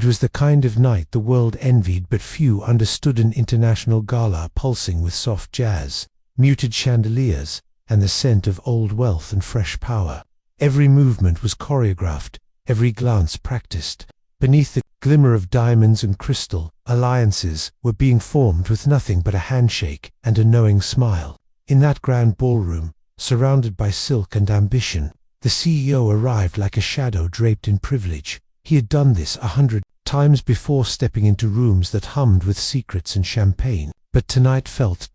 It was the kind of night the world envied but few understood, an international gala pulsing with soft jazz, muted chandeliers, and the scent of old wealth and fresh power. Every movement was choreographed, every glance practiced. Beneath the glimmer of diamonds and crystal, alliances were being formed with nothing but a handshake and a knowing smile. In that grand ballroom, surrounded by silk and ambition, the CEO arrived like a shadow draped in privilege. He had done this 100 times before, stepping into rooms that hummed with secrets and champagne, but tonight felt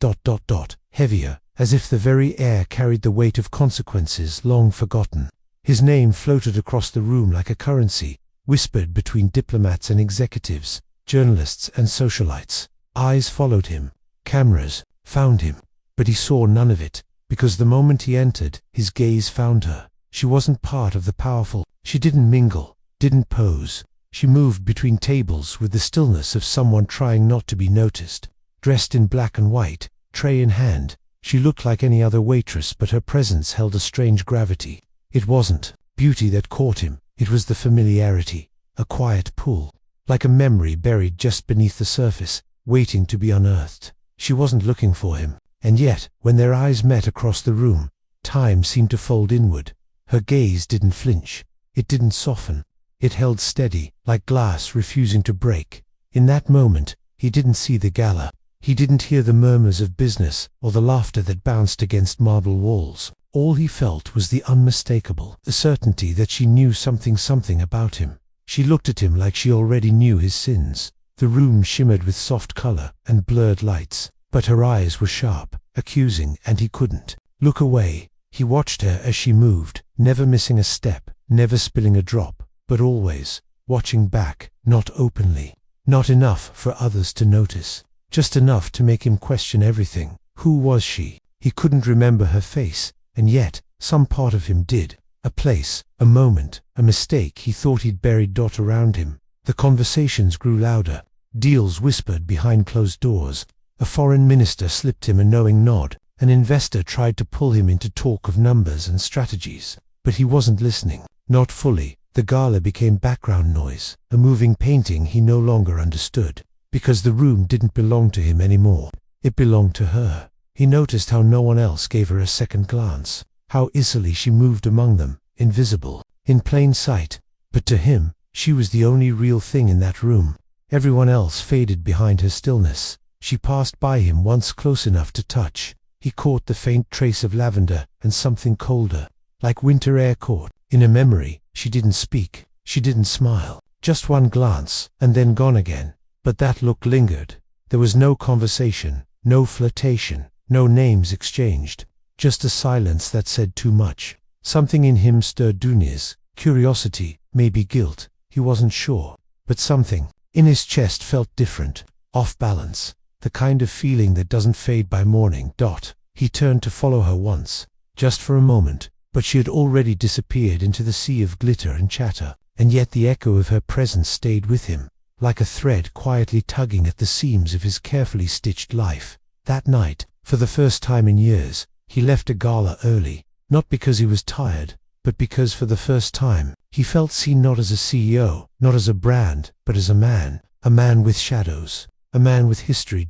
heavier, as if the very air carried the weight of consequences long forgotten. His name floated across the room like a currency, whispered between diplomats and executives, journalists and socialites. Eyes followed him, cameras found him, but he saw none of it, because the moment he entered, his gaze found her. She wasn't part of the powerful. She didn't mingle, didn't pose. She moved between tables with the stillness of someone trying not to be noticed. Dressed in black and white, tray in hand, she looked like any other waitress, but her presence held a strange gravity. It wasn't beauty that caught him, it was the familiarity, a quiet pull, like a memory buried just beneath the surface, waiting to be unearthed. She wasn't looking for him, and yet, when their eyes met across the room, time seemed to fold inward. Her gaze didn't flinch, it didn't soften, it held steady, like glass refusing to break. In that moment, he didn't see the gala. He didn't hear the murmurs of business or the laughter that bounced against marble walls. All he felt was the unmistakable, the certainty that she knew something about him. She looked at him like she already knew his sins. The room shimmered with soft color and blurred lights, but her eyes were sharp, accusing, and he couldn't look away. He watched her as she moved, never missing a step, never spilling a drop, but always watching back, not openly, not enough for others to notice, just enough to make him question everything. Who was she? He couldn't remember her face, and yet some part of him did. A place, a moment, a mistake he thought he'd buried around him. The conversations grew louder, deals whispered behind closed doors. A foreign minister slipped him a knowing nod. An investor tried to pull him into talk of numbers and strategies, but he wasn't listening. Not fully. The gala became background noise, a moving painting he no longer understood, because the room didn't belong to him anymore. It belonged to her. He noticed how no one else gave her a second glance, how easily she moved among them, invisible, in plain sight. But to him, she was the only real thing in that room. Everyone else faded behind her stillness. She passed by him once, close enough to touch. He caught the faint trace of lavender and something colder, like winter air caught. In a memory, she didn't speak, she didn't smile. Just one glance, and then gone again. But that look lingered. There was no conversation, no flirtation, no names exchanged. Just a silence that said too much. Something in him stirred Dunya's curiosity, maybe guilt, he wasn't sure. But something in his chest felt different, off balance. The kind of feeling that doesn't fade by morning. He turned to follow her once, just for a moment, but she had already disappeared into the sea of glitter and chatter, and yet the echo of her presence stayed with him, like a thread quietly tugging at the seams of his carefully stitched life. That night, for the first time in years, he left a gala early, not because he was tired, but because for the first time, he felt seen, not as a CEO, not as a brand, but as a man with shadows. A man with history.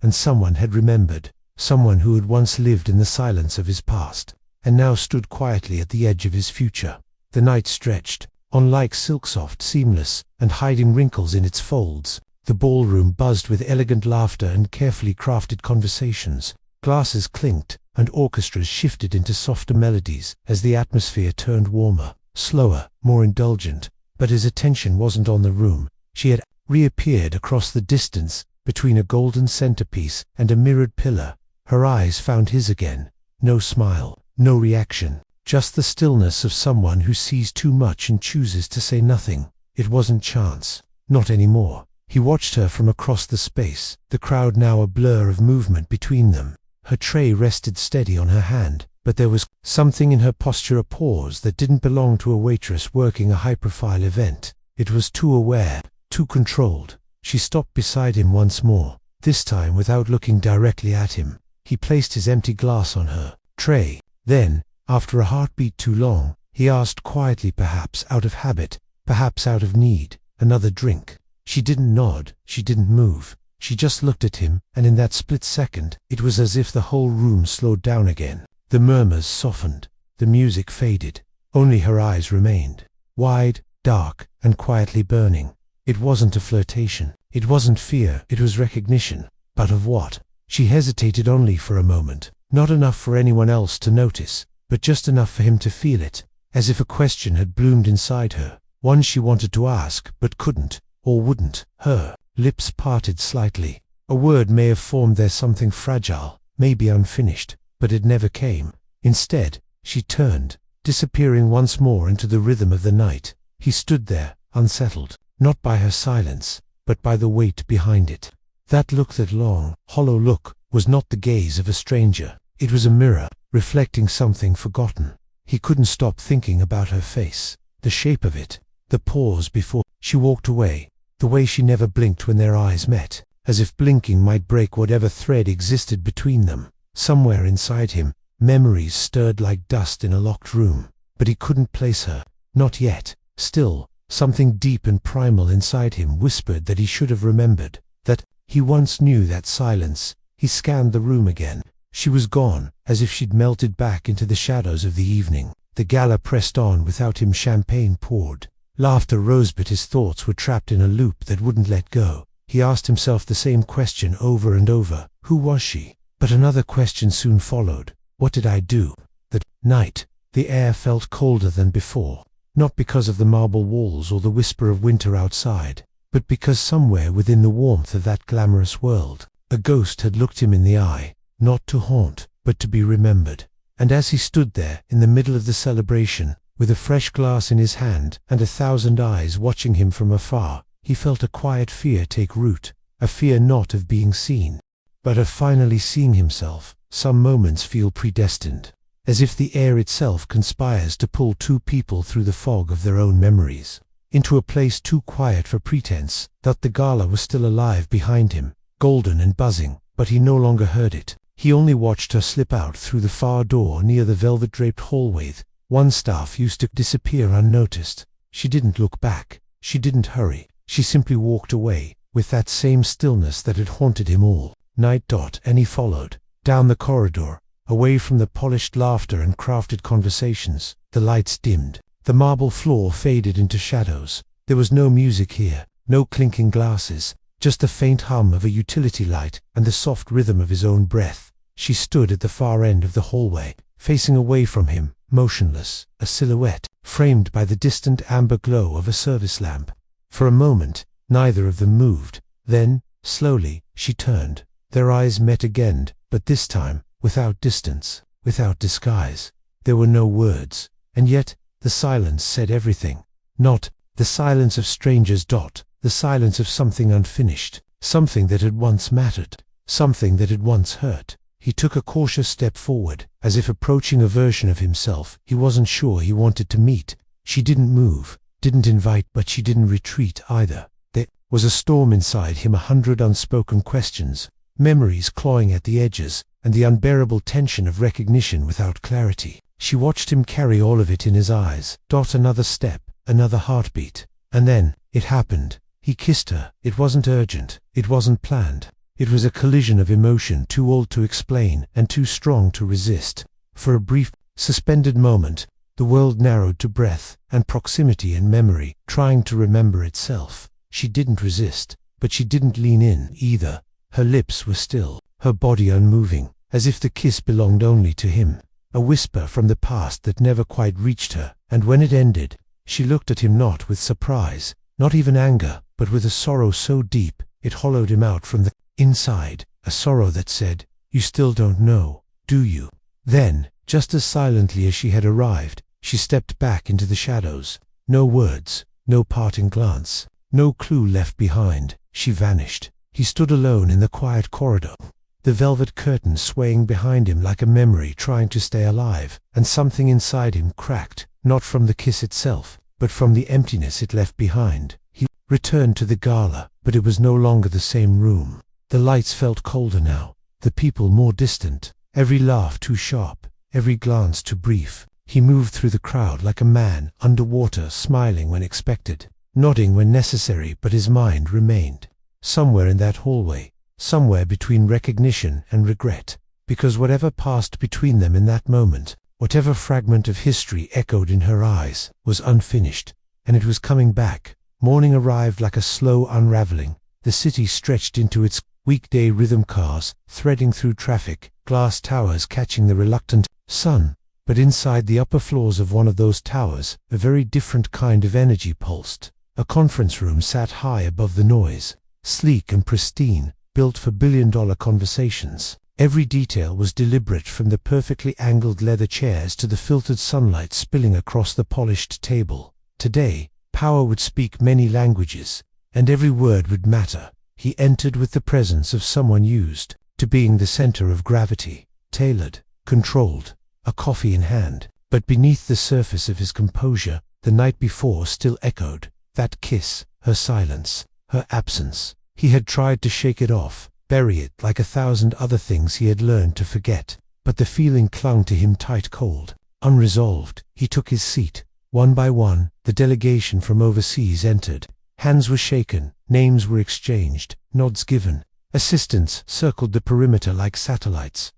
And someone had remembered, someone who had once lived in the silence of his past, and now stood quietly at the edge of his future. The night stretched on like silk, soft, seamless, and hiding wrinkles in its folds. The ballroom buzzed with elegant laughter and carefully crafted conversations. Glasses clinked, and orchestras shifted into softer melodies as the atmosphere turned warmer, slower, more indulgent. But his attention wasn't on the room. She had reappeared across the distance, between a golden centerpiece and a mirrored pillar. Her eyes found his again. No smile, no reaction, just the stillness of someone who sees too much and chooses to say nothing. It wasn't chance. Not anymore. He watched her from across the space, the crowd now a blur of movement between them. Her tray rested steady on her hand, but there was something in her posture, a pause that didn't belong to a waitress working a high-profile event. It was too aware, too controlled. She stopped beside him once more, this time without looking directly at him. He placed his empty glass on her tray. Then, after a heartbeat too long, he asked quietly, perhaps out of habit, perhaps out of need, another drink. She didn't nod, she didn't move. She just looked at him, and in that split second, it was as if the whole room slowed down again. The murmurs softened, the music faded. Only her eyes remained, wide, dark, and quietly burning. It wasn't a flirtation. It wasn't fear, it was recognition. But of what? She hesitated only for a moment, not enough for anyone else to notice, but just enough for him to feel it, as if a question had bloomed inside her, one she wanted to ask, but couldn't, or wouldn't. Her lips parted slightly. A word may have formed there, something fragile, maybe unfinished, but it never came. Instead, she turned, disappearing once more into the rhythm of the night. He stood there, unsettled, not by her silence, but by the weight behind it. That look, that long, hollow look, was not the gaze of a stranger. It was a mirror, reflecting something forgotten. He couldn't stop thinking about her face, the shape of it, the pause before she walked away, the way she never blinked when their eyes met, as if blinking might break whatever thread existed between them. Somewhere inside him, memories stirred like dust in a locked room, but he couldn't place her, not yet. Still, something deep and primal inside him whispered that he should have remembered, that he once knew that silence. He scanned the room again. She was gone, as if she'd melted back into the shadows of the evening. The gala pressed on without him. Champagne poured. Laughter rose, but his thoughts were trapped in a loop that wouldn't let go. He asked himself the same question over and over. Who was she? But another question soon followed. What did I do? That night, the air felt colder than before, not because of the marble walls or the whisper of winter outside, but because somewhere within the warmth of that glamorous world, a ghost had looked him in the eye, not to haunt, but to be remembered. And as he stood there, in the middle of the celebration, with a fresh glass in his hand and 1,000 eyes watching him from afar, he felt a quiet fear take root, a fear not of being seen, but of finally seeing himself. Some moments feel predestined, as if the air itself conspires to pull two people through the fog of their own memories, into a place too quiet for pretense. That the gala was still alive behind him, golden and buzzing, but he no longer heard it. He only watched her slip out through the far door near the velvet-draped hallway. One staff used to disappear unnoticed. She didn't look back. She didn't hurry. She simply walked away, with that same stillness that had haunted him all night. And he followed, down the corridor, away from the polished laughter and crafted conversations. The lights dimmed. The marble floor faded into shadows. There was no music here, no clinking glasses, just the faint hum of a utility light and the soft rhythm of his own breath. She stood at the far end of the hallway, facing away from him, motionless, a silhouette, framed by the distant amber glow of a service lamp. For a moment, neither of them moved. Then, slowly, she turned. Their eyes met again, but this time, without distance, without disguise. There were no words, and yet, the silence said everything. Not the silence of strangers. The silence of something unfinished, something that had once mattered, something that had once hurt. He took a cautious step forward, as if approaching a version of himself he wasn't sure he wanted to meet. She didn't move, didn't invite, but she didn't retreat either. There was a storm inside him, 100 unspoken questions, memories clawing at the edges, and the unbearable tension of recognition without clarity. She watched him carry all of it in his eyes. Another step, another heartbeat, and then, it happened. He kissed her. It wasn't urgent, it wasn't planned. It was a collision of emotion too old to explain and too strong to resist. For a brief, suspended moment, the world narrowed to breath and proximity and memory, trying to remember itself. She didn't resist, but she didn't lean in either. Her lips were still, her body unmoving, as if the kiss belonged only to him. A whisper from the past that never quite reached her, and when it ended, she looked at him not with surprise, not even anger, but with a sorrow so deep, it hollowed him out from the inside, a sorrow that said, "You still don't know, do you?" Then, just as silently as she had arrived, she stepped back into the shadows. No words, no parting glance, no clue left behind. She vanished. He stood alone in the quiet corridor, the velvet curtain swaying behind him like a memory trying to stay alive, and something inside him cracked, not from the kiss itself, but from the emptiness it left behind. He returned to the gala, but it was no longer the same room. The lights felt colder now, the people more distant, every laugh too sharp, every glance too brief. He moved through the crowd like a man underwater, smiling when expected, nodding when necessary, but his mind remained somewhere in that hallway, somewhere between recognition and regret, because whatever passed between them in that moment, whatever fragment of history echoed in her eyes, was unfinished, and it was coming back. Morning arrived like a slow unraveling. The city stretched into its weekday rhythm, cars threading through traffic, glass towers catching the reluctant sun. But inside the upper floors of one of those towers, a very different kind of energy pulsed. A conference room sat high above the noise, sleek and pristine, built for billion-dollar conversations. Every detail was deliberate, from the perfectly angled leather chairs to the filtered sunlight spilling across the polished table. Today, power would speak many languages, and every word would matter. He entered with the presence of someone used to being the center of gravity, tailored, controlled, a coffee in hand. But beneath the surface of his composure, the night before still echoed. That kiss, her silence, her absence. He had tried to shake it off, bury it like 1,000 other things he had learned to forget, but the feeling clung to him tight, cold, unresolved. He took his seat. One by one, the delegation from overseas entered. Hands were shaken, names were exchanged, nods given. Assistants circled the perimeter like satellites.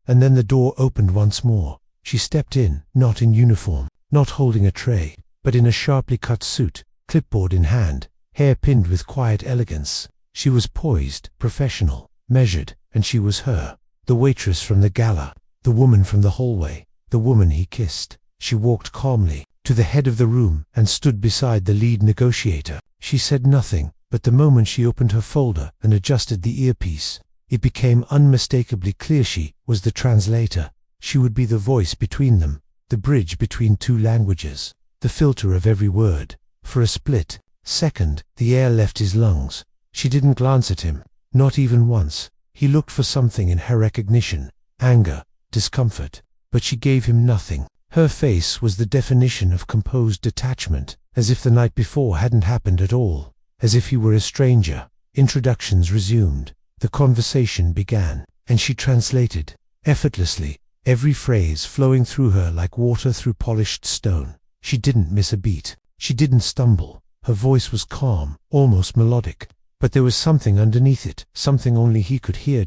And then the door opened once more. She stepped in, not in uniform, not holding a tray, but in a sharply cut suit, clipboard in hand, hair pinned with quiet elegance. She was poised, professional, measured, and she was her. The waitress from the gala, the woman from the hallway, the woman he kissed. She walked calmly to the head of the room and stood beside the lead negotiator. She said nothing, but the moment she opened her folder and adjusted the earpiece, it became unmistakably clear she was the translator. She would be the voice between them, the bridge between two languages, the filter of every word. For a split second, the air left his lungs. She didn't glance at him, not even once. He looked for something in her recognition, anger, discomfort, but she gave him nothing. Her face was the definition of composed detachment, as if the night before hadn't happened at all, as if he were a stranger. Introductions resumed. The conversation began, and she translated, effortlessly, every phrase flowing through her like water through polished stone. She didn't miss a beat. She didn't stumble. Her voice was calm, almost melodic, but there was something underneath it, something only he could hear.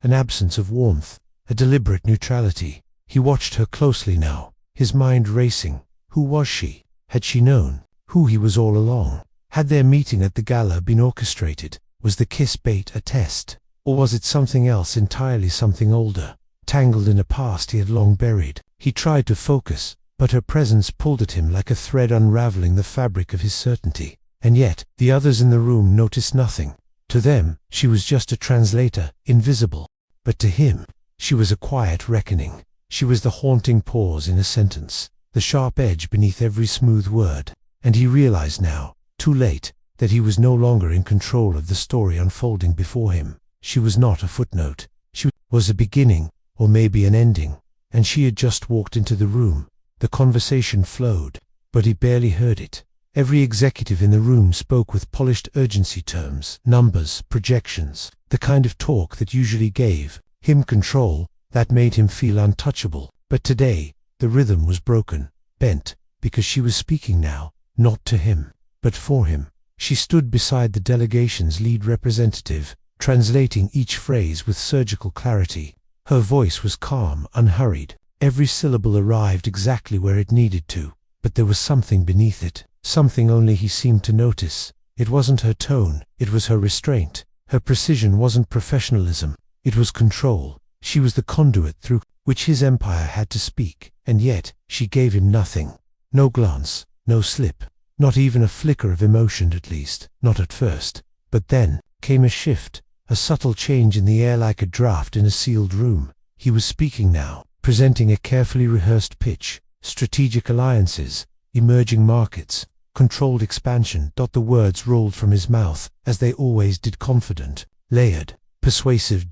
An absence of warmth, a deliberate neutrality. He watched her closely now, his mind racing. Who was she? Had she known who he was all along? Had their meeting at the gala been orchestrated? Was the kiss bait a test? Or was it something else entirely, something older, tangled in a past he had long buried? He tried to focus, but her presence pulled at him like a thread unraveling the fabric of his certainty. And yet, the others in the room noticed nothing. To them, she was just a translator, invisible. But to him, she was a quiet reckoning. She was the haunting pause in a sentence, the sharp edge beneath every smooth word. And he realized now, too late, that he was no longer in control of the story unfolding before him. She was not a footnote. She was a beginning, or maybe an ending. And she had just walked into the room. The conversation flowed, but he barely heard it. Every executive in the room spoke with polished urgency, terms, numbers, projections, the kind of talk that usually gave him control, that made him feel untouchable. But today, the rhythm was broken, bent, because she was speaking now, not to him, but for him. She stood beside the delegation's lead representative, translating each phrase with surgical clarity. Her voice was calm, unhurried. Every syllable arrived exactly where it needed to, but there was something beneath it, something only he seemed to notice. It wasn't her tone, it was her restraint. Her precision wasn't professionalism, it was control. She was the conduit through which his empire had to speak, and yet she gave him nothing. No glance, no slip, not even a flicker of emotion, at least, not at first. But then came a shift, a subtle change in the air, like a draft in a sealed room. He was speaking now, presenting a carefully rehearsed pitch, strategic alliances, emerging markets, controlled expansion. The words rolled from his mouth, as they always did, confident, layered, persuasive.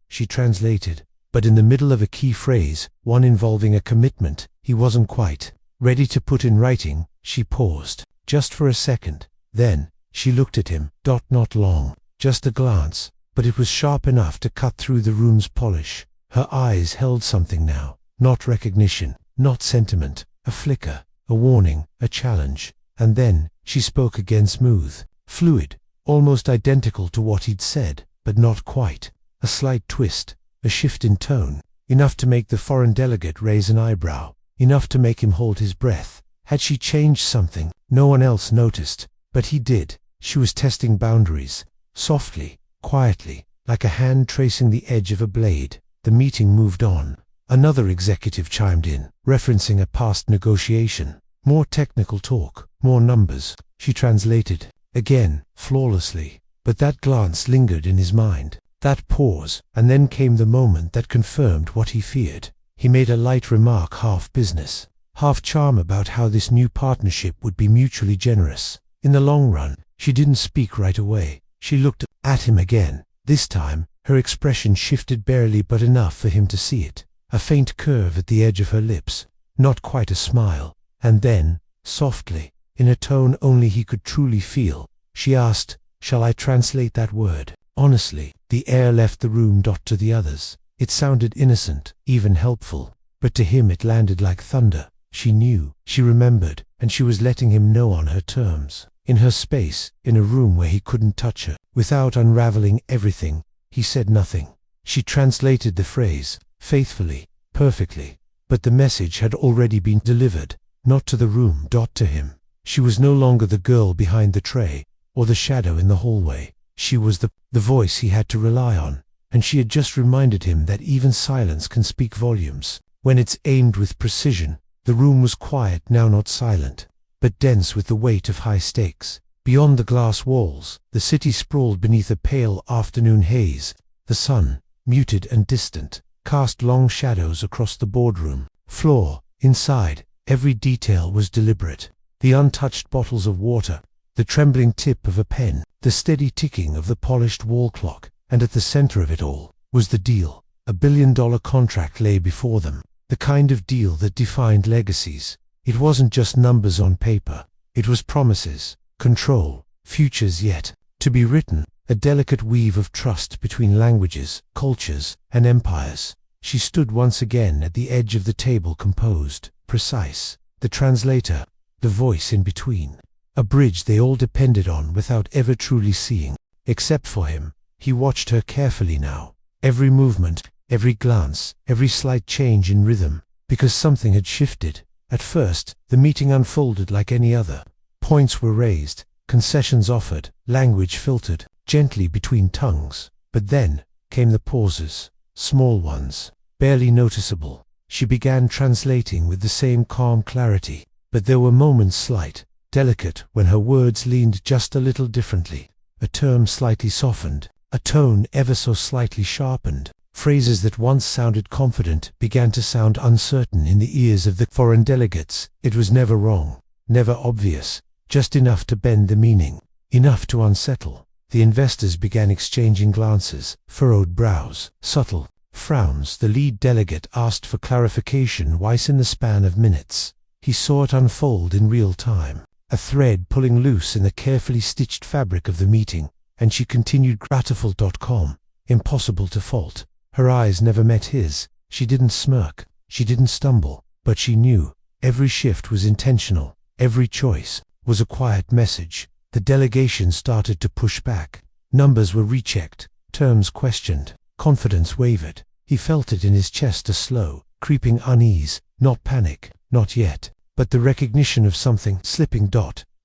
She translated, but in the middle of a key phrase, one involving a commitment he wasn't quite ready to put in writing. She paused, just for a second. Then, she looked at him. Not long, just a glance, but it was sharp enough to cut through the room's polish. Her eyes held something now, not recognition, not sentiment, a flicker, a warning, a challenge. And then, she spoke again, smooth, fluid, almost identical to what he'd said, but not quite. A slight twist, a shift in tone, enough to make the foreign delegate raise an eyebrow, enough to make him hold his breath. Had she changed something? No one else noticed, but he did. She was testing boundaries, softly, quietly, like a hand tracing the edge of a blade. The meeting moved on. Another executive chimed in, referencing a past negotiation. More technical talk, more numbers. She translated, again, flawlessly. But that glance lingered in his mind. That pause, and then came the moment that confirmed what he feared. He made a light remark, half business, half charm, about how this new partnership would be mutually generous. In the long run. She didn't speak right away. She looked at him again. This time, her expression shifted barely, but enough for him to see it. A faint curve at the edge of her lips. Not quite a smile. And then, softly, in a tone only he could truly feel, she asked, "Shall I translate that word?" Honestly, the air left the room. To the others, it sounded innocent, even helpful. But to him it landed like thunder. She knew, she remembered, and she was letting him know on her terms. In her space, in a room where he couldn't touch her. Without unraveling everything, he said nothing. She translated the phrase, faithfully, perfectly. But the message had already been delivered, not to the room. To him. She was no longer the girl behind the tray, or the shadow in the hallway. She was the voice he had to rely on. And she had just reminded him that even silence can speak volumes, when it's aimed with precision. The room was quiet now, not silent, but dense with the weight of high stakes. Beyond the glass walls, the city sprawled beneath a pale afternoon haze. The sun, muted and distant, cast long shadows across the boardroom floor. Inside, every detail was deliberate. The untouched bottles of water, the trembling tip of a pen, the steady ticking of the polished wall clock. And at the center of it all was the deal. $1 billion contract lay before them. The kind of deal that defined legacies. It wasn't just numbers on paper. It was promises, control, futures yet to be written, a delicate weave of trust between languages, cultures, and empires. She stood once again at the edge of the table, composed, precise. The translator, the voice in between. A bridge they all depended on without ever truly seeing. Except for him. He watched her carefully now. Every movement, every glance, every slight change in rhythm, because something had shifted. At first, the meeting unfolded like any other. Points were raised, concessions offered, language filtered gently between tongues. But then came the pauses, small ones, barely noticeable. She began translating with the same calm clarity, but there were moments, slight, delicate, when her words leaned just a little differently. A term slightly softened, a tone ever so slightly sharpened. Phrases that once sounded confident began to sound uncertain in the ears of the foreign delegates. It was never wrong, never obvious, just enough to bend the meaning, enough to unsettle. The investors began exchanging glances, furrowed brows, subtle frowns. The lead delegate asked for clarification twice in the span of minutes. He saw it unfold in real time, a thread pulling loose in the carefully stitched fabric of the meeting. And she continued, grateful.com, impossible to fault. Her eyes never met his. She didn't smirk, she didn't stumble, but she knew. Every shift was intentional, every choice was a quiet message. The delegation started to push back. Numbers were rechecked, terms questioned, confidence wavered. He felt it in his chest, a slow, creeping unease, not panic, not yet, but the recognition of something slipping.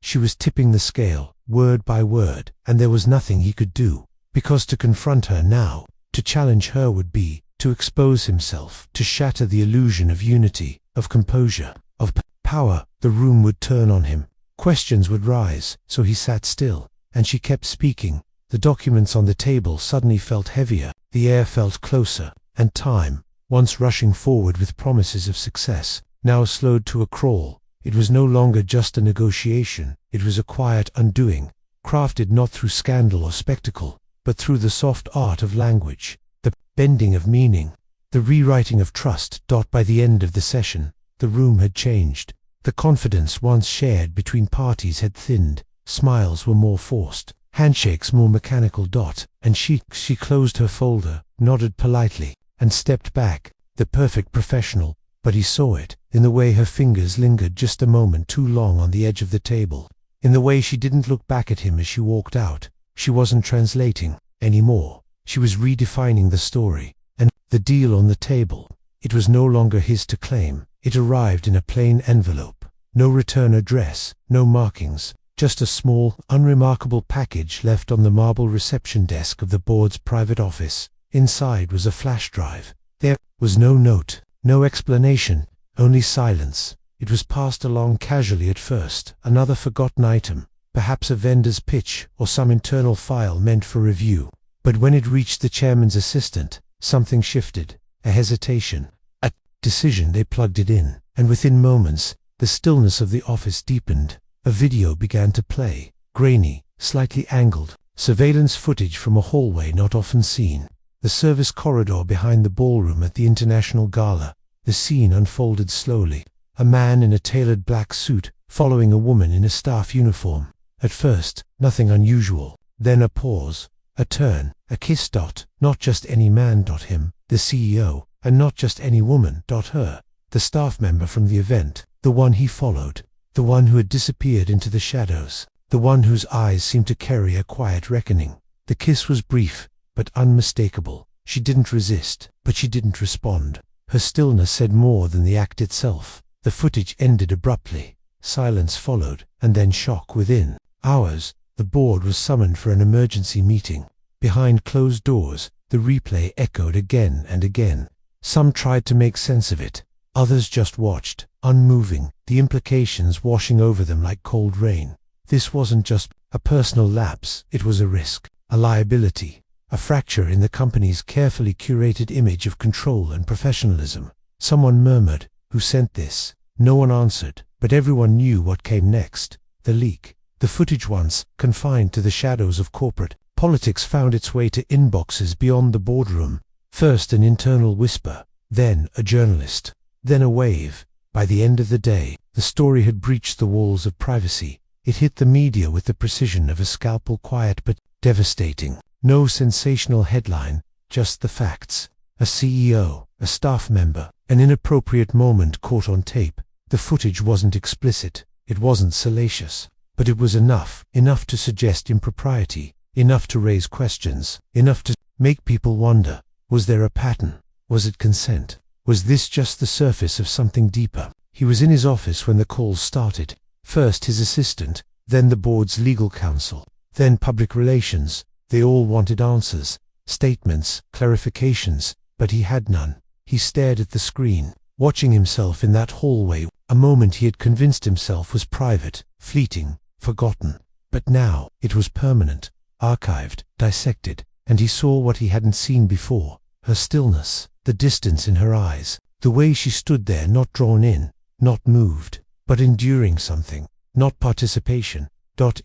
She was tipping the scale, word by word, and there was nothing he could do, because to confront her now, to challenge her, would be to expose himself, to shatter the illusion of unity, of composure, of power. The room would turn on him. Questions would rise, so he sat still, and she kept speaking. The documents on the table suddenly felt heavier, the air felt closer, and time, once rushing forward with promises of success, now slowed to a crawl. It was no longer just a negotiation, it was a quiet undoing, crafted not through scandal or spectacle, but through the soft art of language, the bending of meaning, the rewriting of trust. By the end of the session, the room had changed. The confidence once shared between parties had thinned, smiles were more forced, handshakes more mechanical. And she closed her folder, nodded politely, and stepped back, the perfect professional, But he saw it, in the way her fingers lingered just a moment too long on the edge of the table, in the way she didn't look back at him as she walked out. She wasn't translating anymore. She was redefining the story, and the deal on the table. It was no longer his to claim. It arrived in a plain envelope. No return address, no markings, just a small, unremarkable package left on the marble reception desk of the board's private office. Inside was a flash drive. There was no note, no explanation, only silence. It was passed along casually at first, another forgotten item, perhaps a vendor's pitch or some internal file meant for review. But when it reached the chairman's assistant, something shifted, a hesitation, a decision. They plugged it in, and within moments, the stillness of the office deepened. A video began to play, grainy, slightly angled, surveillance footage from a hallway not often seen. The service corridor behind the ballroom at the international gala. The scene unfolded slowly. A man in a tailored black suit, following a woman in a staff uniform. At first, nothing unusual. Then a pause, a turn, a kiss. Not just any man. Him, the CEO, and not just any woman. Her, the staff member from the event, the one he followed, the one who had disappeared into the shadows, the one whose eyes seemed to carry a quiet reckoning. The kiss was brief, but unmistakable. She didn't resist, but she didn't respond. Her stillness said more than the act itself. The footage ended abruptly. Silence followed, and then shock within. Hours. The board was summoned for an emergency meeting. Behind closed doors, the replay echoed again and again. Some tried to make sense of it. Others just watched, unmoving, the implications washing over them like cold rain. This wasn't just a personal lapse, it was a risk, a liability, a fracture in the company's carefully curated image of control and professionalism. Someone murmured, "Who sent this?" No one answered, but everyone knew what came next. The leak. The footage, once confined to the shadows of corporate politics, found its way to inboxes beyond the boardroom. First an internal whisper, then a journalist, then a wave. By the end of the day, the story had breached the walls of privacy. It hit the media with the precision of a scalpel, quiet but devastating. No sensational headline, just the facts. A CEO, a staff member, an inappropriate moment caught on tape. The footage wasn't explicit, it wasn't salacious, but it was enough to suggest impropriety, enough to raise questions, enough to make people wonder. Was there a pattern? Was it consent? Was this just the surface of something deeper? He was in his office when the calls started. First his assistant, then the board's legal counsel, then public relations. They all wanted answers, statements, clarifications, but he had none. He stared at the screen, watching himself in that hallway, a moment he had convinced himself was private, fleeting, forgotten. But now, it was permanent, archived, dissected, and he saw what he hadn't seen before. Her stillness, the distance in her eyes, the way she stood there, not drawn in, not moved, but enduring something. Not participation,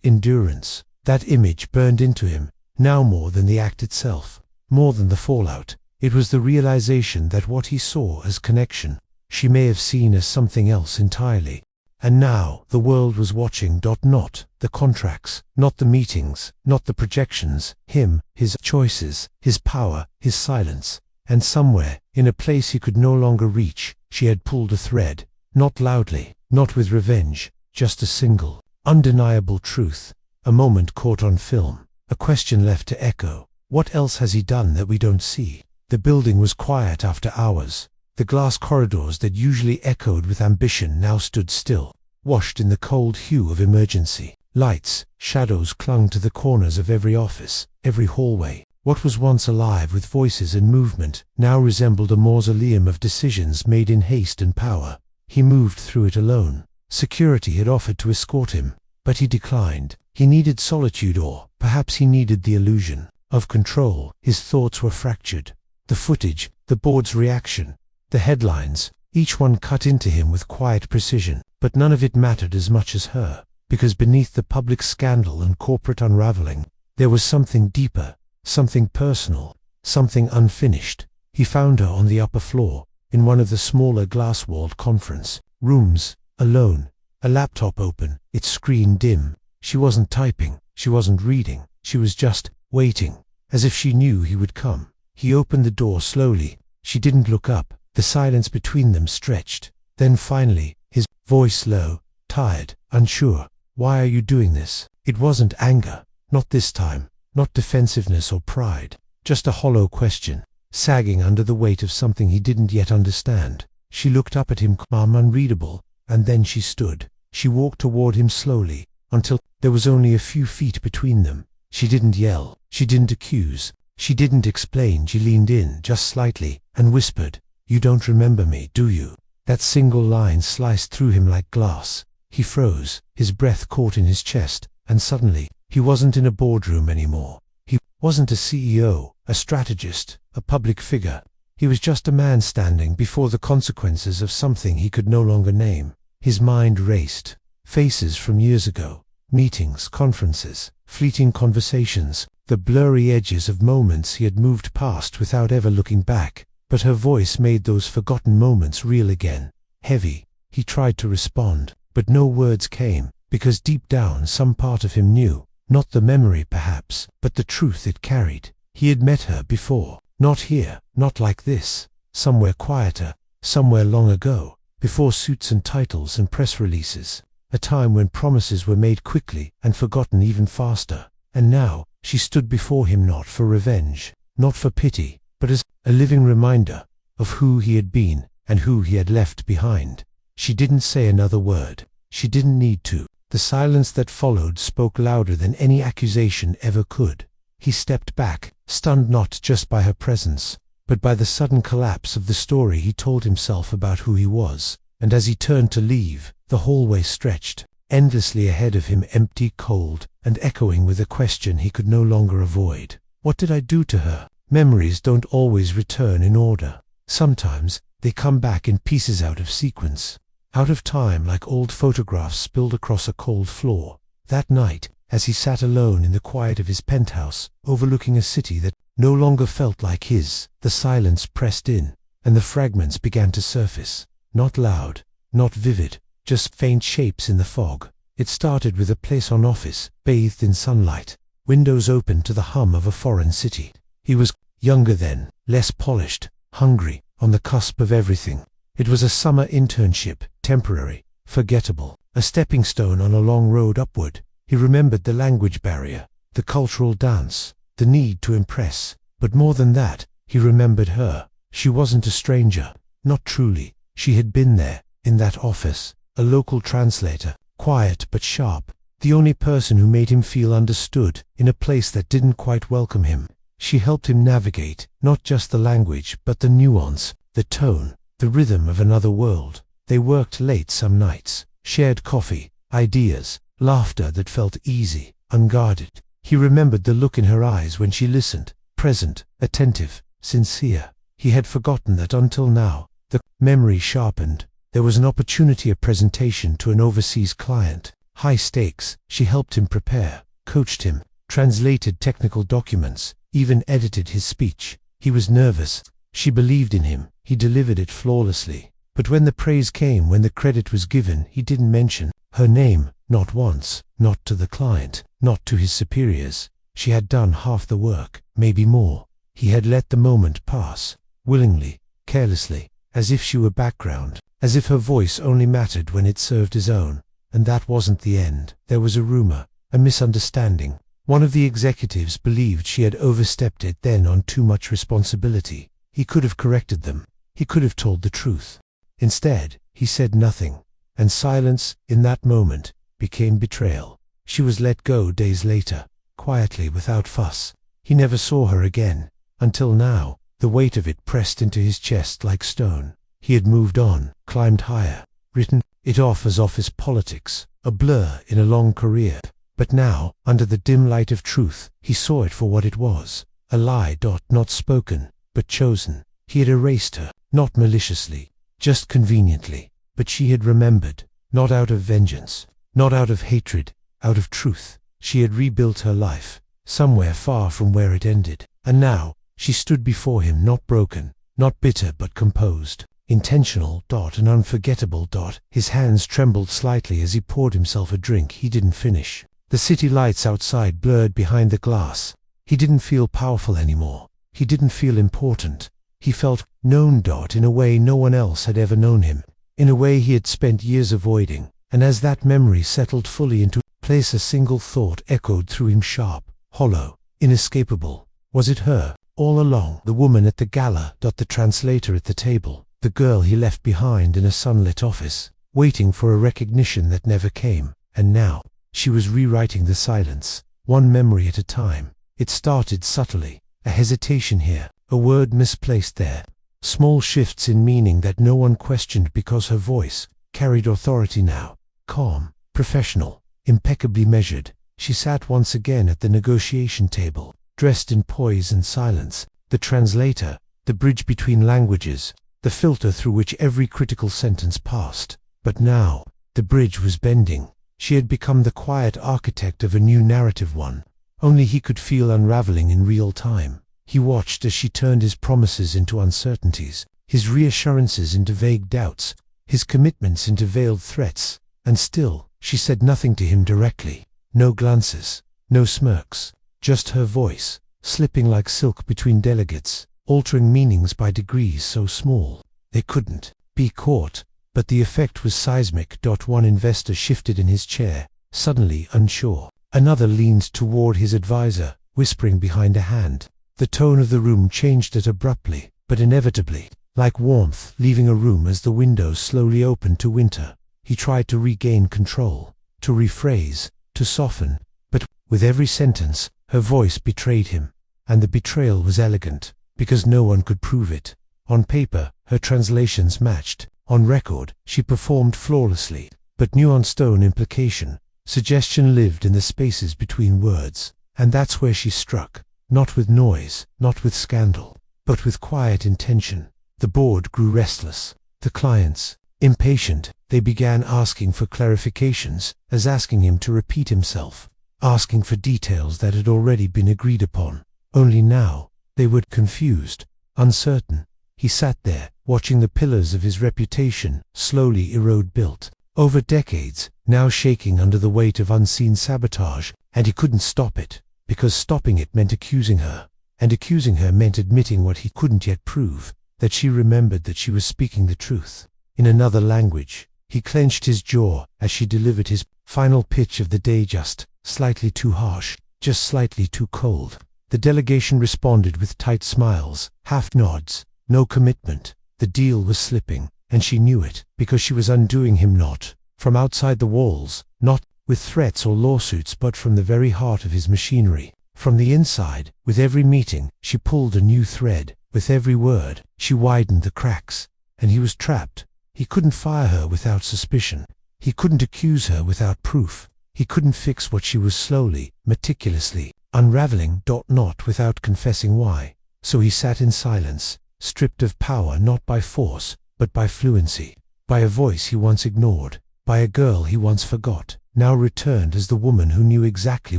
endurance. That image burned into him, now more than the act itself, more than the fallout. It was the realization that what he saw as connection, she may have seen as something else entirely. And now the world was watching. Not the contracts, not the meetings, not the projections, him, his choices, his power, his silence. And somewhere, in a place he could no longer reach, she had pulled a thread, not loudly, not with revenge, just a single, undeniable truth, a moment caught on film, a question left to echo. What else has he done that we don't see? The building was quiet after hours. The glass corridors that usually echoed with ambition now stood still, washed in the cold hue of emergency. Lights, shadows clung to the corners of every office, every hallway. What was once alive with voices and movement now resembled a mausoleum of decisions made in haste and power. He moved through it alone. Security had offered to escort him, but he declined. He needed solitude, or perhaps he needed the illusion of control. His thoughts were fractured. The footage, the board's reaction, the headlines, each one cut into him with quiet precision, but none of it mattered as much as her, because beneath the public scandal and corporate unraveling, there was something deeper, something personal, something unfinished. He found her on the upper floor, in one of the smaller glass-walled conference rooms, alone, a laptop open, its screen dim. She wasn't typing, she wasn't reading, she was just waiting, as if she knew he would come. He opened the door slowly. She didn't look up. The silence between them stretched. Then finally, his voice low, tired, unsure. "Why are you doing this?" It wasn't anger. Not this time. Not defensiveness or pride. Just a hollow question, sagging under the weight of something he didn't yet understand. She looked up at him, calm, unreadable, and then she stood. She walked toward him slowly, until there was only a few feet between them. She didn't yell. She didn't accuse. She didn't explain. She leaned in, just slightly, and whispered, "You don't remember me, do you?" That single line sliced through him like glass. He froze, his breath caught in his chest, and suddenly, he wasn't in a boardroom anymore. He wasn't a CEO, a strategist, a public figure. He was just a man standing before the consequences of something he could no longer name. His mind raced. Faces from years ago. Meetings, conferences, fleeting conversations, the blurry edges of moments he had moved past without ever looking back. But her voice made those forgotten moments real again. Heavy. He tried to respond, but no words came, because deep down some part of him knew, not the memory perhaps, but the truth it carried. He had met her before. Not here, not like this. Somewhere quieter, somewhere long ago, before suits and titles and press releases. A time when promises were made quickly and forgotten even faster. And now, she stood before him not for revenge, not for pity, but as a living reminder of who he had been and who he had left behind. She didn't say another word. She didn't need to. The silence that followed spoke louder than any accusation ever could. He stepped back, stunned not just by her presence, but by the sudden collapse of the story he told himself about who he was. And as he turned to leave, the hallway stretched, endlessly ahead of him, empty, cold, and echoing with a question he could no longer avoid. What did I do to her? Memories don't always return in order. Sometimes, they come back in pieces out of sequence. Out of time, like old photographs spilled across a cold floor. That night, as he sat alone in the quiet of his penthouse, overlooking a city that no longer felt like his, the silence pressed in, and the fragments began to surface. Not loud, not vivid, just faint shapes in the fog. It started with a place-on office, bathed in sunlight, windows open to the hum of a foreign city. He was younger then, less polished, hungry, on the cusp of everything. It was a summer internship, temporary, forgettable, a stepping stone on a long road upward. He remembered the language barrier, the cultural dance, the need to impress. But more than that, he remembered her. She wasn't a stranger, not truly. She had been there, in that office, a local translator, quiet but sharp, the only person who made him feel understood, in a place that didn't quite welcome him. She helped him navigate, not just the language, but the nuance, the tone, the rhythm of another world. They worked late some nights, shared coffee, ideas, laughter that felt easy, unguarded. He remembered the look in her eyes when she listened, present, attentive, sincere. He had forgotten that until now. The memory sharpened. There was an opportunity, a presentation to an overseas client. High stakes. She helped him prepare, coached him, translated technical documents, even edited his speech. He was nervous. She believed in him. He delivered it flawlessly. But when the praise came, when the credit was given, he didn't mention her name, not once, not to the client, not to his superiors. She had done half the work, maybe more. He had let the moment pass, willingly, carelessly, as if she were background, as if her voice only mattered when it served his own. And that wasn't the end. There was a rumor, a misunderstanding. One of the executives believed she had overstepped it then on too much responsibility. He could have corrected them. He could have told the truth. Instead, he said nothing. And silence, in that moment, became betrayal. She was let go days later, quietly, without fuss. He never saw her again. Until now, the weight of it pressed into his chest like stone. He had moved on, climbed higher, written it off as office politics, a blur in a long career. But now, under the dim light of truth, he saw it for what it was. A lie, not spoken, but chosen. He had erased her, not maliciously, just conveniently. But she had remembered, not out of vengeance, not out of hatred, out of truth. She had rebuilt her life, somewhere far from where it ended. And now, she stood before him, not broken, not bitter but composed, intentional, and unforgettable. His hands trembled slightly as he poured himself a drink he didn't finish. The city lights outside blurred behind the glass. He didn't feel powerful anymore. He didn't feel important. He felt known. In a way no one else had ever known him, in a way he had spent years avoiding, and as that memory settled fully into place, a single thought echoed through him, sharp, hollow, inescapable. Was it her, all along? The woman at the gala. The translator at the table. The girl he left behind in a sunlit office, waiting for a recognition that never came. And now, she was rewriting the silence, one memory at a time. It started subtly, a hesitation here, a word misplaced there. Small shifts in meaning that no one questioned because her voice carried authority now. Calm, professional, impeccably measured, she sat once again at the negotiation table, dressed in poise and silence, the translator, the bridge between languages, the filter through which every critical sentence passed. But now, the bridge was bending. She had become the quiet architect of a new narrative, one only he could feel unraveling in real time. He watched as she turned his promises into uncertainties, his reassurances into vague doubts, his commitments into veiled threats, and still, she said nothing to him directly. No glances, no smirks, just her voice, slipping like silk between delegates, altering meanings by degrees so small they couldn't be caught. But the effect was seismic. One investor shifted in his chair, suddenly unsure. Another leaned toward his advisor, whispering behind a hand. The tone of the room changed abruptly, but inevitably, like warmth leaving a room as the windows slowly opened to winter. He tried to regain control, to rephrase, to soften, but with every sentence, her voice betrayed him. And the betrayal was elegant, because no one could prove it. On paper, her translations matched. On record, she performed flawlessly, but nuanced tone, implication, suggestion lived in the spaces between words. And that's where she struck, not with noise, not with scandal, but with quiet intention. The board grew restless, the clients impatient. They began asking for clarifications, as asking him to repeat himself, asking for details that had already been agreed upon. Only now, they were confused, uncertain. He sat there, watching the pillars of his reputation slowly erode, built over decades, now shaking under the weight of unseen sabotage, and he couldn't stop it, because stopping it meant accusing her, and accusing her meant admitting what he couldn't yet prove, that she remembered that she was speaking the truth. In another language, he clenched his jaw as she delivered his final pitch of the day, just slightly too harsh, just slightly too cold. The delegation responded with tight smiles, half nods. No commitment. The deal was slipping, and she knew it, because she was undoing him, not from outside the walls, not with threats or lawsuits, but from the very heart of his machinery. From the inside, with every meeting, she pulled a new thread. With every word, she widened the cracks. And he was trapped. He couldn't fire her without suspicion. He couldn't accuse her without proof. He couldn't fix what she was slowly, meticulously unraveling. Not without confessing why. So he sat in silence, stripped of power, not by force, but by fluency, by a voice he once ignored, by a girl he once forgot, now returned as the woman who knew exactly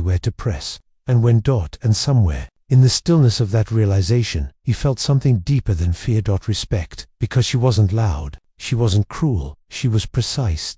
where to press, and when. And somewhere, in the stillness of that realization, he felt something deeper than fear. Respect, because she wasn't loud, she wasn't cruel, she was precise.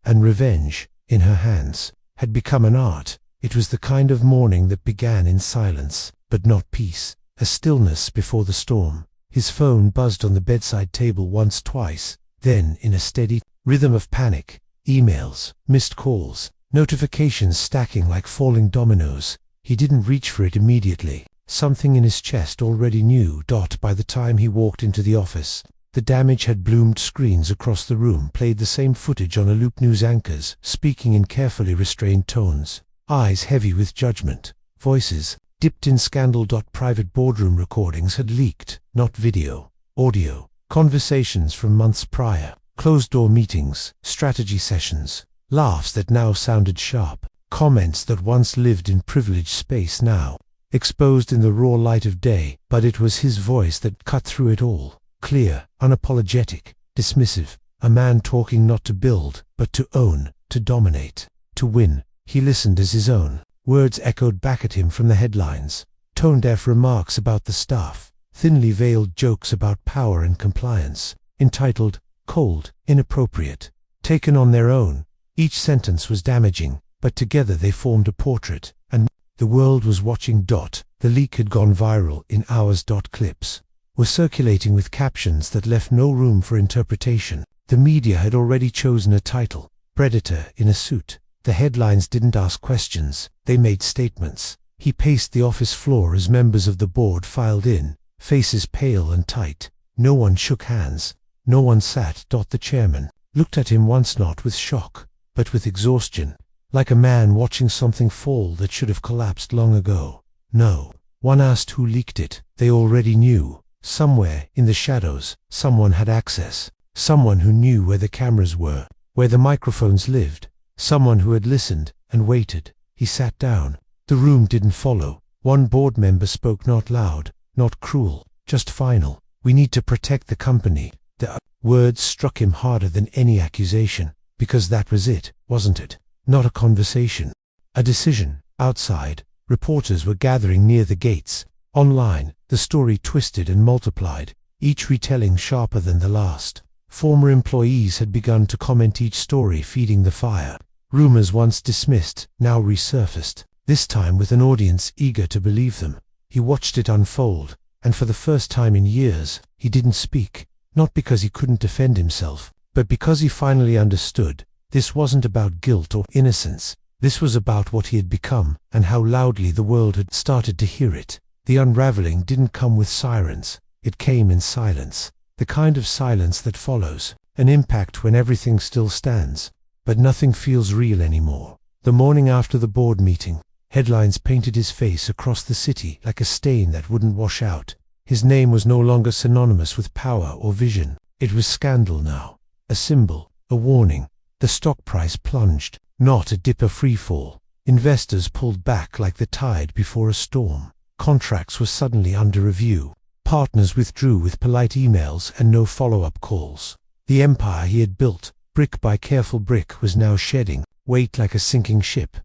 And revenge, in her hands, had become an art. It was the kind of morning that began in silence, but not peace, a stillness before the storm. His phone buzzed on the bedside table once, twice, then in a steady rhythm of panic. Emails, missed calls, notifications stacking like falling dominoes. He didn't reach for it immediately. Something in his chest already knew. By the time he walked into the office, the damage had bloomed. Screens across the room played the same footage on a loop. News anchors speaking in carefully restrained tones, eyes heavy with judgment, voices dipped in scandal. Private boardroom recordings had leaked, not video, audio, conversations from months prior, closed-door meetings, strategy sessions, laughs that now sounded sharp, comments that once lived in privileged space now exposed in the raw light of day. But it was his voice that cut through it all, clear, unapologetic, dismissive, a man talking not to build, but to own, to dominate, to win. He listened as his own words echoed back at him from the headlines, tone-deaf remarks about the staff, thinly veiled jokes about power and compliance, entitled, cold, inappropriate, taken on their own. Each sentence was damaging, but together they formed a portrait, and the world was watching. The leak had gone viral in hours. Clips were circulating with captions that left no room for interpretation. The media had already chosen a title, Predator in a Suit. The headlines didn't ask questions, they made statements. He paced the office floor as members of the board filed in, faces pale and tight. No one shook hands, no one sat. The chairman looked at him once, not with shock, but with exhaustion, like a man watching something fall that should have collapsed long ago. No one asked who leaked it. They already knew. Somewhere in the shadows, someone had access. Someone who knew where the cameras were, where the microphones lived. Someone who had listened and waited. He sat down. The room didn't follow. One board member spoke, not loud, not cruel, just final. "We need to protect the company." The words struck him harder than any accusation, because that was it, wasn't it? Not a conversation. A decision. Outside, reporters were gathering near the gates. Online, the story twisted and multiplied, each retelling sharper than the last. Former employees had begun to comment, each story feeding the fire. Rumors once dismissed, now resurfaced, this time with an audience eager to believe them. He watched it unfold, and for the first time in years, he didn't speak, not because he couldn't defend himself, but because he finally understood. This wasn't about guilt or innocence. This was about what he had become, and how loudly the world had started to hear it. The unraveling didn't come with sirens. It came in silence. The kind of silence that follows an impact when everything still stands, but nothing feels real anymore. The morning after the board meeting, headlines painted his face across the city like a stain that wouldn't wash out. His name was no longer synonymous with power or vision. It was scandal now. A symbol, a warning. The stock price plunged, not a dip, a free fall. Investors pulled back like the tide before a storm. Contracts were suddenly under review. Partners withdrew with polite emails and no follow-up calls. The empire he had built, brick by careful brick, was now shedding weight like a sinking ship.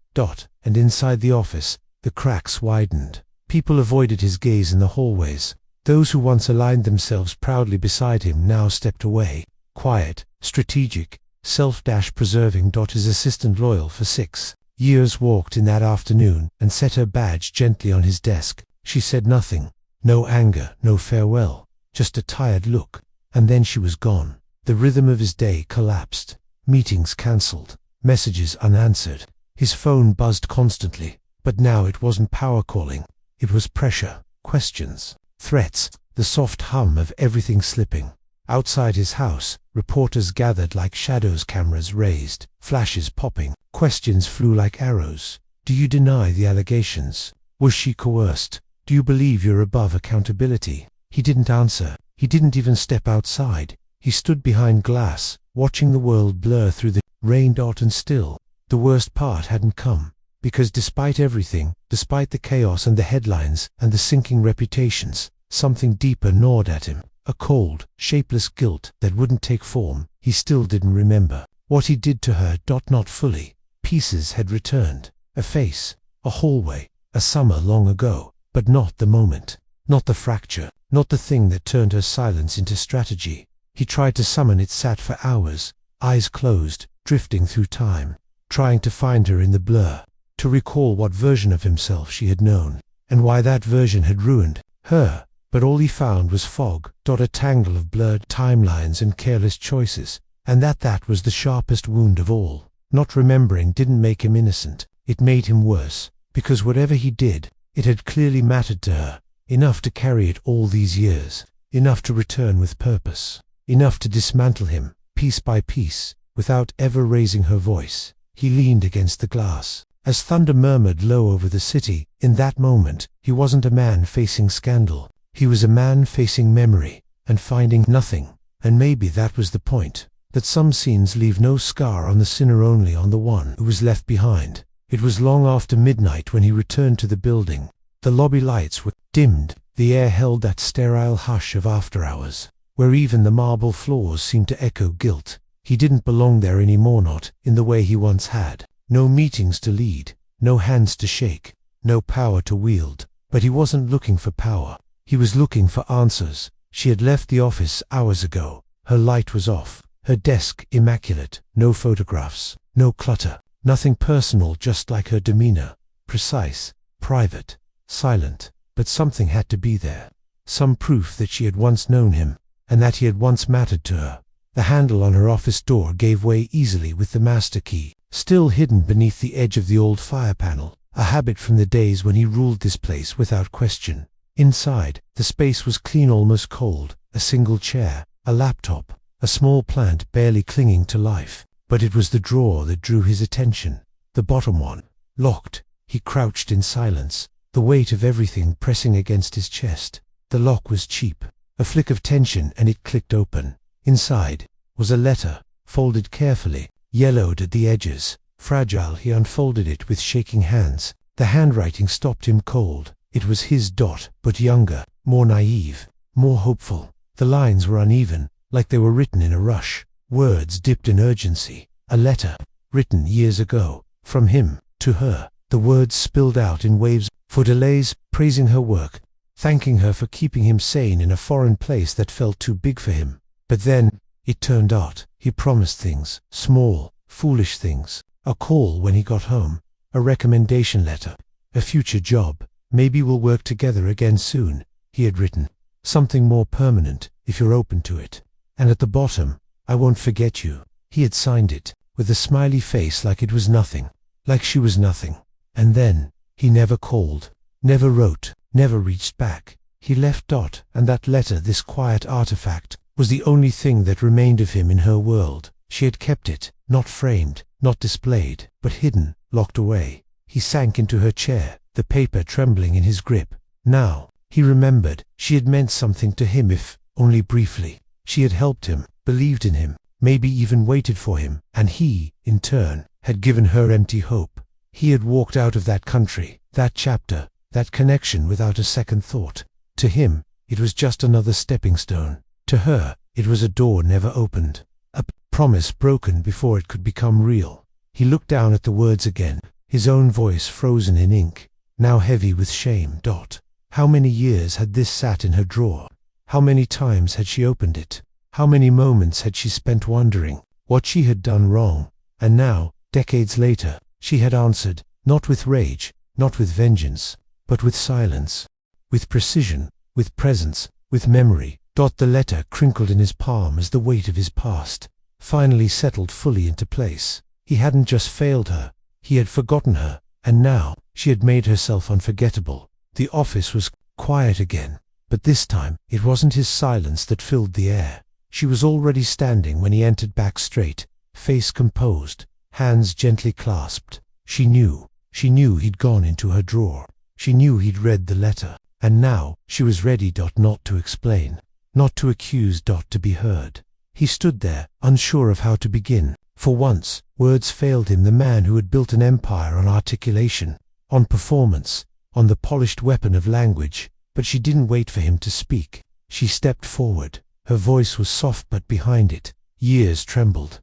And inside the office, the cracks widened. People avoided his gaze in the hallways. Those who once aligned themselves proudly beside him now stepped away. Quiet, strategic, self-preserving. His assistant, loyal for 6 years, walked in that afternoon and set her badge gently on his desk. She said nothing. No anger, no farewell, just a tired look, and then she was gone. The rhythm of his day collapsed. Meetings cancelled, messages unanswered. His phone buzzed constantly, but now it wasn't power calling. It was pressure, questions, threats, the soft hum of everything slipping. Outside his house, reporters gathered like shadows, cameras raised, flashes popping. Questions flew like arrows. Do you deny the allegations? Was she coerced? Do you believe you're above accountability? He didn't answer. He didn't even step outside. He stood behind glass, watching the world blur through the rain. And still, the worst part hadn't come. Because despite everything, despite the chaos and the headlines and the sinking reputations, something deeper gnawed at him. A cold, shapeless guilt that wouldn't take form. He still didn't remember what he did to her. Not fully. Pieces had returned. A face, a hallway, a summer long ago. But not the moment, not the fracture, not the thing that turned her silence into strategy. He tried to summon it, sat for hours, eyes closed, drifting through time, trying to find her in the blur, to recall what version of himself she had known, and why that version had ruined her. But all he found was fog. A tangle of blurred timelines and careless choices, and that was the sharpest wound of all. Not remembering didn't make him innocent, it made him worse, because whatever he did, it had clearly mattered to her, enough to carry it all these years, enough to return with purpose, enough to dismantle him, piece by piece, without ever raising her voice. He leaned against the glass. As thunder murmured low over the city, in that moment, he wasn't a man facing scandal. He was a man facing memory, and finding nothing. And maybe that was the point, that some scenes leave no scar on the sinner, only on the one who was left behind. It was long after midnight when he returned to the building. The lobby lights were dimmed. The air held that sterile hush of after hours, where even the marble floors seemed to echo guilt. He didn't belong there anymore, not in the way he once had. No meetings to lead, no hands to shake, no power to wield. But he wasn't looking for power. He was looking for answers. She had left the office hours ago. Her light was off, her desk immaculate, no photographs, no clutter. Nothing personal, just like her demeanor, precise, private, silent, but something had to be there. some proof that she had once known him, and that he had once mattered to her. The handle on her office door gave way easily with the master key, still hidden beneath the edge of the old fire panel, a habit from the days when he ruled this place without question. Inside, the space was clean, almost cold, a single chair, a laptop, a small plant barely clinging to life. But it was the drawer that drew his attention. The bottom one. Locked. He crouched in silence, the weight of everything pressing against his chest. The lock was cheap. A flick of tension and it clicked open. Inside was a letter, folded carefully, yellowed at the edges. Fragile, he unfolded it with shaking hands. The handwriting stopped him cold. It was his Dot, but younger, more naive, more hopeful. The lines were uneven, like they were written in a rush. Words dipped in urgency. A letter, written years ago, from him, to her. The words spilled out in waves, for delays, praising her work, thanking her for keeping him sane in a foreign place that felt too big for him. But then, it turned out, he promised things, small, foolish things. A call when he got home, a recommendation letter, a future job. Maybe we'll work together again soon, he had written. Something more permanent, if you're open to it. And at the bottom, I won't forget you. He had signed it, with a smiley face like it was nothing, like she was nothing. And then, he never called, never wrote, never reached back. He left Dot, and that letter, this quiet artifact, was the only thing that remained of him in her world. She had kept it, not framed, not displayed, but hidden, locked away. He sank into her chair, the paper trembling in his grip. Now, he remembered, she had meant something to him, if only briefly. She had helped him, believed in him, maybe even waited for him, and he, in turn, had given her empty hope. He had walked out of that country, that chapter, that connection without a second thought. To him, it was just another stepping stone. To her, it was a door never opened, a promise broken before it could become real. He looked down at the words again, his own voice frozen in ink, now heavy with shame. Dot. How many years had this sat in her drawer? How many times had she opened it? How many moments had she spent wondering what she had done wrong? And now, decades later, she had answered, not with rage, not with vengeance, but with silence, with precision, with presence, with memory. The letter crinkled in his palm as the weight of his past finally settled fully into place. He hadn't just failed her, he had forgotten her, and now, she had made herself unforgettable. The office was quiet again, but this time, it wasn't his silence that filled the air. She was already standing when he entered, back straight, face composed, hands gently clasped. She knew he'd gone into her drawer. She knew he'd read the letter, and now, she was ready. Not to explain, not to accuse. To be heard. He stood there, unsure of how to begin. For once, words failed him, the man who had built an empire on articulation, on performance, on the polished weapon of language. But she didn't wait for him to speak. She stepped forward. Her voice was soft, but behind it, years trembled.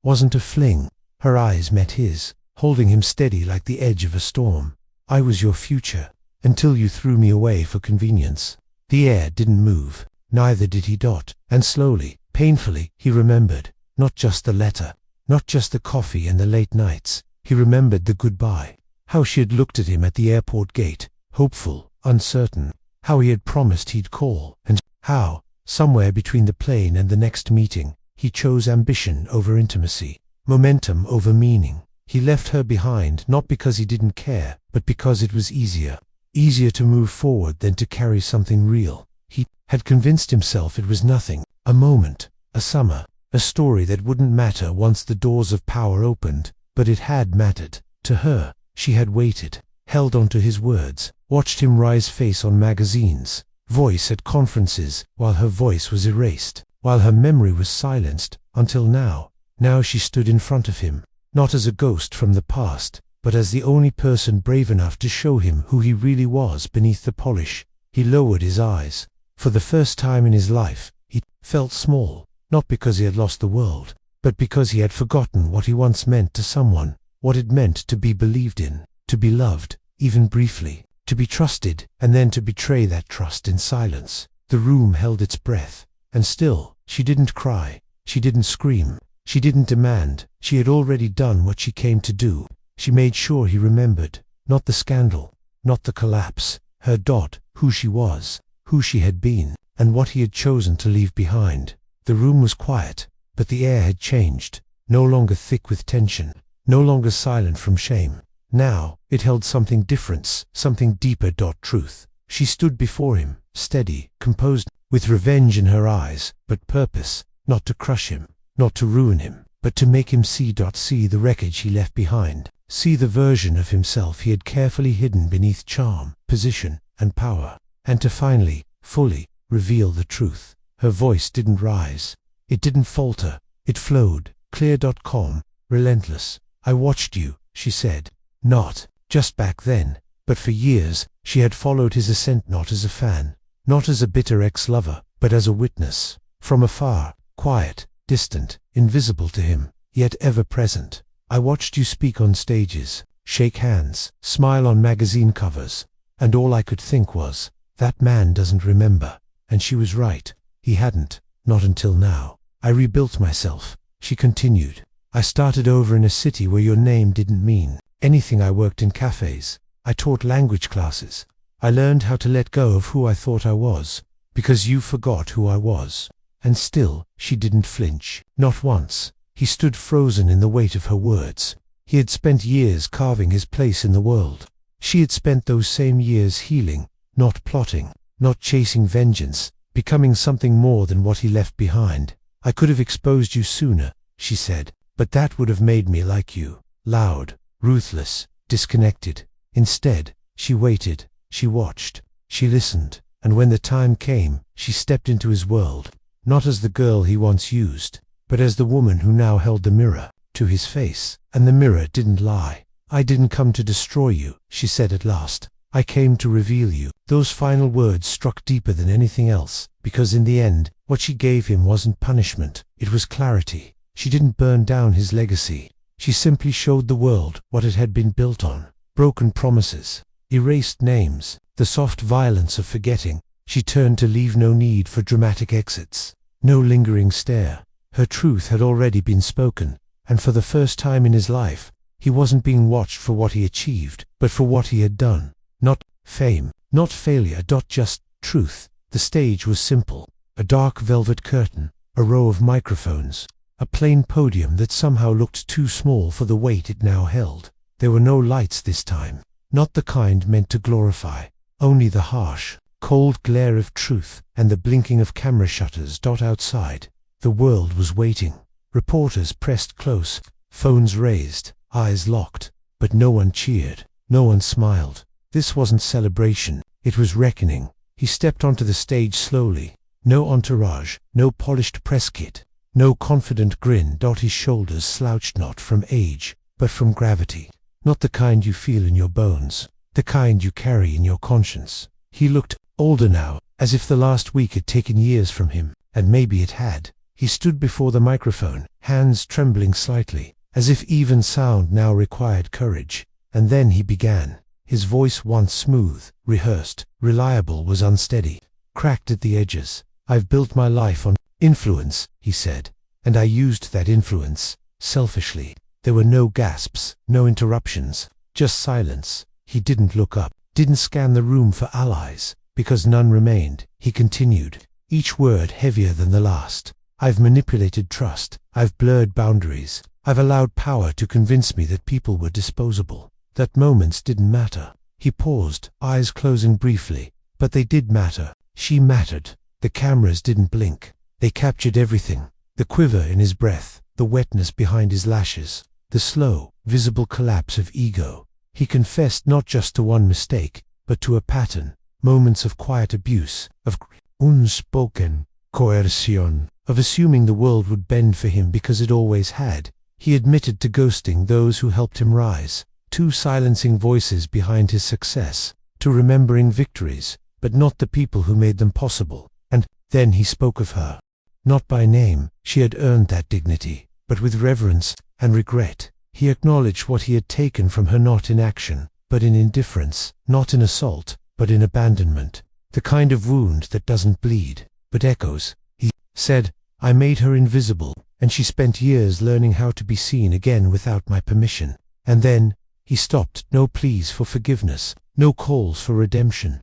Wasn't a fling. Her eyes met his, holding him steady like the edge of a storm. I was your future, until you threw me away for convenience. The air didn't move, neither did he. And slowly, painfully, he remembered, not just the letter, not just the coffee and the late nights. He remembered the goodbye, how she had looked at him at the airport gate, hopeful, uncertain, how he had promised he'd call, and how, somewhere between the plane and the next meeting, he chose ambition over intimacy, momentum over meaning. He left her behind, not because he didn't care, but because it was easier to move forward than to carry something real. He had convinced himself it was nothing, a moment, a summer, a story that wouldn't matter once the doors of power opened, but it had mattered. To her, she had waited, held on to his words, watched him rise face on magazines, voice at conferences, while her voice was erased, while her memory was silenced, until now. Now she stood in front of him, not as a ghost from the past, but as the only person brave enough to show him who he really was beneath the polish. He lowered his eyes. For the first time in his life, he felt small, not because he had lost the world, but because he had forgotten what he once meant to someone, what it meant to be believed in, to be loved, even briefly, to be trusted, and then to betray that trust in silence. The room held its breath, and still, she didn't cry, she didn't scream, she didn't demand. She had already done what she came to do. She made sure he remembered, not the scandal, not the collapse, her. Who she was, who she had been, and what he had chosen to leave behind. The room was quiet, but the air had changed, no longer thick with tension, no longer silent from shame. Now, it held something different, something deeper. Truth. She stood before him, steady, composed, with revenge in her eyes, but purpose, not to crush him, not to ruin him, but to make him see the wreckage he left behind, see the version of himself he had carefully hidden beneath charm, position, and power, and to finally, fully, reveal the truth. Her voice didn't rise. It didn't falter. It flowed, clear. Calm, relentless. I watched you, she said. Not just back then, but for years. She had followed his ascent, not as a fan, not as a bitter ex-lover, but as a witness. From afar, quiet, distant, invisible to him, yet ever present. I watched you speak on stages, shake hands, smile on magazine covers, and all I could think was, that man doesn't remember. And she was right. He hadn't, not until now. I rebuilt myself, she continued. I started over in a city where your name didn't mean anything. I worked in cafes. I taught language classes. I learned how to let go of who I thought I was, because you forgot who I was. And still, she didn't flinch. Not once. He stood frozen in the weight of her words. He had spent years carving his place in the world. She had spent those same years healing, not plotting, not chasing vengeance, becoming something more than what he left behind. I could have exposed you sooner, she said, but that would have made me like you, loud, ruthless, disconnected. Instead, she waited, she watched, she listened, and when the time came, she stepped into his world, not as the girl he once used, but as the woman who now held the mirror to his face, and the mirror didn't lie. I didn't come to destroy you, she said at last. I came to reveal you. Those final words struck deeper than anything else, because in the end, what she gave him wasn't punishment, it was clarity. She didn't burn down his legacy. She simply showed the world what it had been built on. Broken promises, erased names, the soft violence of forgetting. She turned to leave no need for dramatic exits, no lingering stare. Her truth had already been spoken, and for the first time in his life, he wasn't being watched for what he achieved, but for what he had done. Not fame, not failure. Just truth. The stage was simple. A dark velvet curtain, a row of microphones, a plain podium that somehow looked too small for the weight it now held. There were no lights this time, not the kind meant to glorify, only the harsh, cold glare of truth and the blinking of camera shutters. Outside, the world was waiting. Reporters pressed close, phones raised, eyes locked, but no one cheered, no one smiled. This wasn't celebration, it was reckoning. He stepped onto the stage slowly. No entourage, no polished press kit, no confident grin. His shoulders slouched not from age, but from gravity. Not the kind you feel in your bones, the kind you carry in your conscience. He looked older now, as if the last week had taken years from him, and maybe it had. He stood before the microphone, hands trembling slightly, as if even sound now required courage. And then he began. His voice, once smooth, rehearsed, reliable, was unsteady, cracked at the edges. I've built my life on influence, he said, and I used that influence, selfishly. There were no gasps, no interruptions, just silence. He didn't look up, didn't scan the room for allies, because none remained. He continued, each word heavier than the last. I've manipulated trust, I've blurred boundaries, I've allowed power to convince me that people were disposable, that moments didn't matter. He paused, eyes closing briefly, but they did matter. She mattered. The cameras didn't blink. They captured everything. The quiver in his breath, the wetness behind his lashes, the slow, visible collapse of ego. He confessed not just to one mistake, but to a pattern, moments of quiet abuse, of unspoken coercion, of assuming the world would bend for him because it always had. He admitted to ghosting those who helped him rise, to silencing voices behind his success, to remembering victories, but not the people who made them possible. And then he spoke of her. Not by name, she had earned that dignity, but with reverence and regret. He acknowledged what he had taken from her, not in action, but in indifference, not in assault, but in abandonment. The kind of wound that doesn't bleed, but echoes. He said, I made her invisible, and she spent years learning how to be seen again without my permission. And then, he stopped. No pleas for forgiveness, no calls for redemption.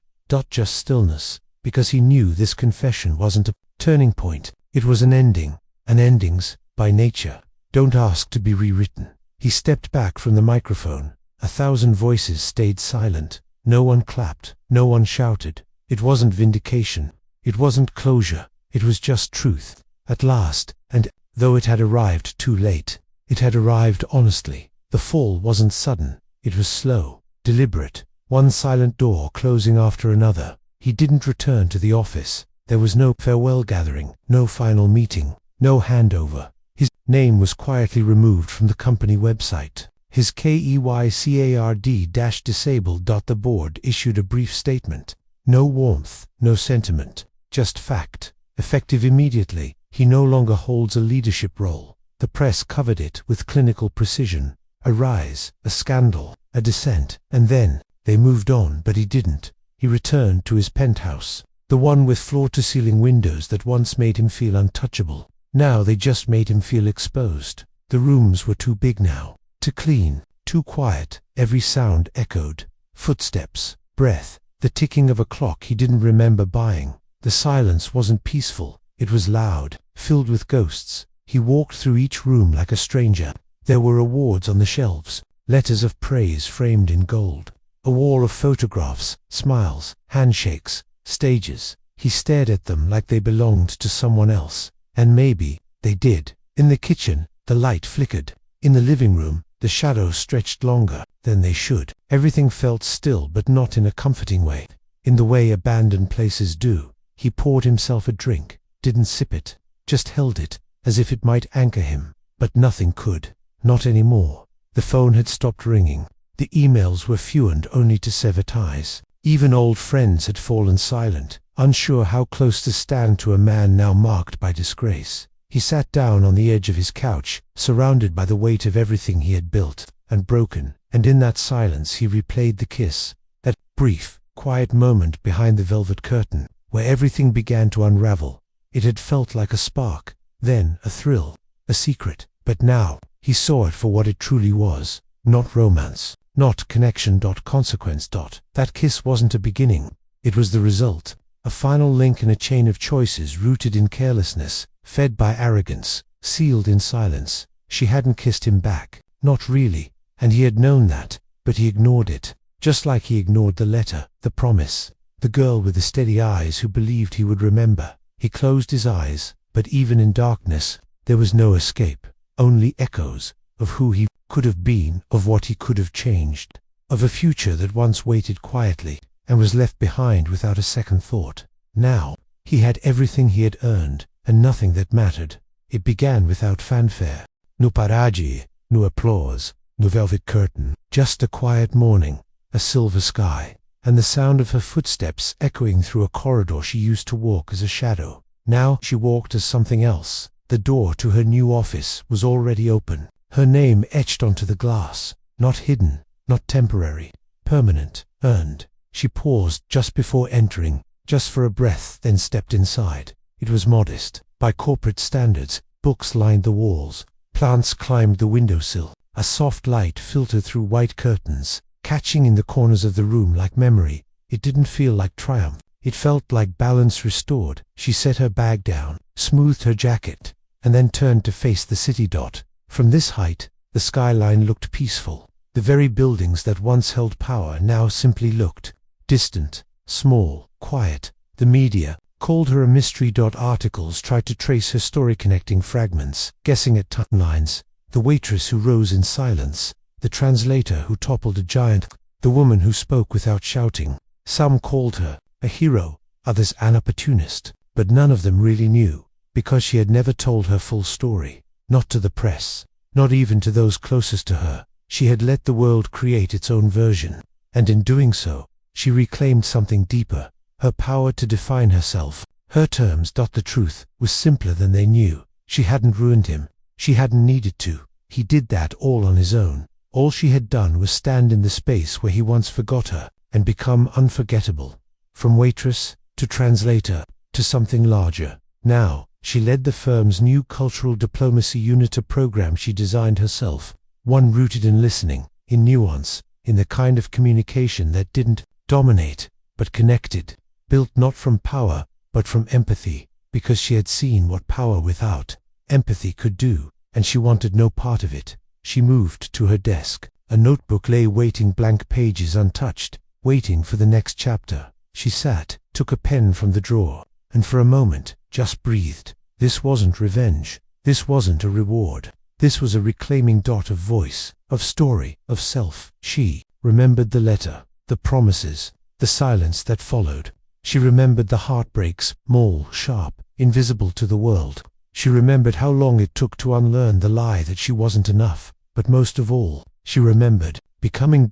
Just stillness. because he knew this confession wasn't a turning point, it was an ending, and endings, by nature, don't ask to be rewritten. He stepped back from the microphone. 1,000 voices stayed silent. No one clapped, no one shouted. It wasn't vindication. It wasn't closure. It was just truth. At last, and though it had arrived too late, it had arrived honestly. The fall wasn't sudden. It was slow, deliberate, one silent door closing after another. He didn't return to the office. There was no farewell gathering, no final meeting, no handover. His name was quietly removed from the company website. His KEYCARD-disabled. The board issued a brief statement. No warmth, no sentiment, just fact. Effective immediately, he no longer holds a leadership role. The press covered it with clinical precision. A rise, a scandal, a dissent, and then they moved on, but he didn't. He returned to his penthouse, the one with floor-to-ceiling windows that once made him feel untouchable. Now they just made him feel exposed. The rooms were too big now, too clean, too quiet. Every sound echoed. Footsteps, breath, the ticking of a clock he didn't remember buying. The silence wasn't peaceful. It was loud, filled with ghosts. He walked through each room like a stranger. There were awards on the shelves, letters of praise framed in gold, a wall of photographs, smiles, handshakes, stages. He stared at them like they belonged to someone else. And maybe they did. In the kitchen, the light flickered. In the living room, the shadows stretched longer than they should. Everything felt still, but not in a comforting way. In the way abandoned places do. He poured himself a drink, didn't sip it, just held it, as if it might anchor him. But nothing could. Not anymore. The phone had stopped ringing. The emails were few and only to sever ties. Even old friends had fallen silent, unsure how close to stand to a man now marked by disgrace. He sat down on the edge of his couch, surrounded by the weight of everything he had built and broken, and in that silence he replayed the kiss, that brief, quiet moment behind the velvet curtain, where everything began to unravel. It had felt like a spark, then a thrill, a secret, but now he saw it for what it truly was. Not romance, not connection. Consequence. That kiss wasn't a beginning. It was the result. A final link in a chain of choices rooted in carelessness, fed by arrogance, sealed in silence. She hadn't kissed him back. Not really. And he had known that, but he ignored it. Just like he ignored the letter, the promise, the girl with the steady eyes who believed he would remember. He closed his eyes, but even in darkness, there was no escape. Only echoes of who he could have been, of what he could have changed, of a future that once waited quietly and was left behind without a second thought. Now, he had everything he had earned, and nothing that mattered. It began without fanfare. No paparazzi, no applause, no velvet curtain. Just a quiet morning, a silver sky, and the sound of her footsteps echoing through a corridor she used to walk as a shadow. Now she walked as something else. The door to her new office was already open. Her name etched onto the glass. Not hidden, not temporary, permanent, earned. She paused just before entering, just for a breath, then stepped inside. It was modest. By corporate standards, books lined the walls. Plants climbed the windowsill. A soft light filtered through white curtains, catching in the corners of the room like memory. It didn't feel like triumph. It felt like balance restored. She set her bag down, smoothed her jacket, and then turned to face the city. From this height, the skyline looked peaceful. The very buildings that once held power now simply looked distant, small, quiet. The media called her a mystery. Articles tried to trace her story, connecting fragments, guessing at timelines. The waitress who rose in silence, the translator who toppled a giant, the woman who spoke without shouting. Some called her a hero, others an opportunist, but none of them really knew, because she had never told her full story. Not to the press, not even to those closest to her. She had let the world create its own version, and in doing so, she reclaimed something deeper, her power to define herself, her terms. The truth was simpler than they knew. She hadn't ruined him. She hadn't needed to. He did that all on his own. All she had done was stand in the space where he once forgot her, and become unforgettable. From waitress, to translator, to something larger. Now, she led the firm's new cultural diplomacy unit, a program she designed herself, one rooted in listening, in nuance, in the kind of communication that didn't dominate, but connected. built not from power, but from empathy, because she had seen what power without empathy could do, and she wanted no part of it. She moved to her desk. A notebook lay waiting, blank pages untouched, waiting for the next chapter. She sat, took a pen from the drawer, and for a moment just breathed. This wasn't revenge. This wasn't a reward. This was a reclaiming dot of voice, of story, of self. She remembered the letter, the promises, the silence that followed. She remembered the heartbreaks, small, sharp, invisible to the world. She remembered how long it took to unlearn the lie that she wasn't enough. But most of all, she remembered becoming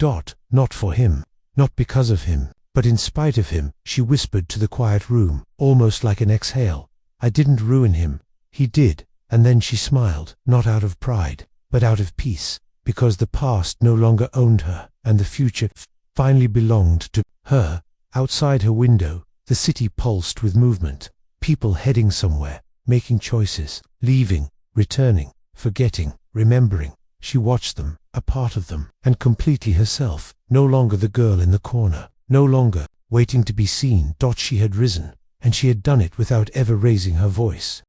not for him, not because of him, but in spite of him. She whispered to the quiet room, almost like an exhale, "I didn't ruin him. He did." And then she smiled, not out of pride, but out of peace, because the past no longer owned her, and the future finally belonged to her. Outside her window, the city pulsed with movement, people heading somewhere, making choices, leaving, returning, forgetting, remembering. She watched them, a part of them, and completely herself, no longer the girl in the corner, no longer waiting to be seen. She had risen, and she had done it without ever raising her voice.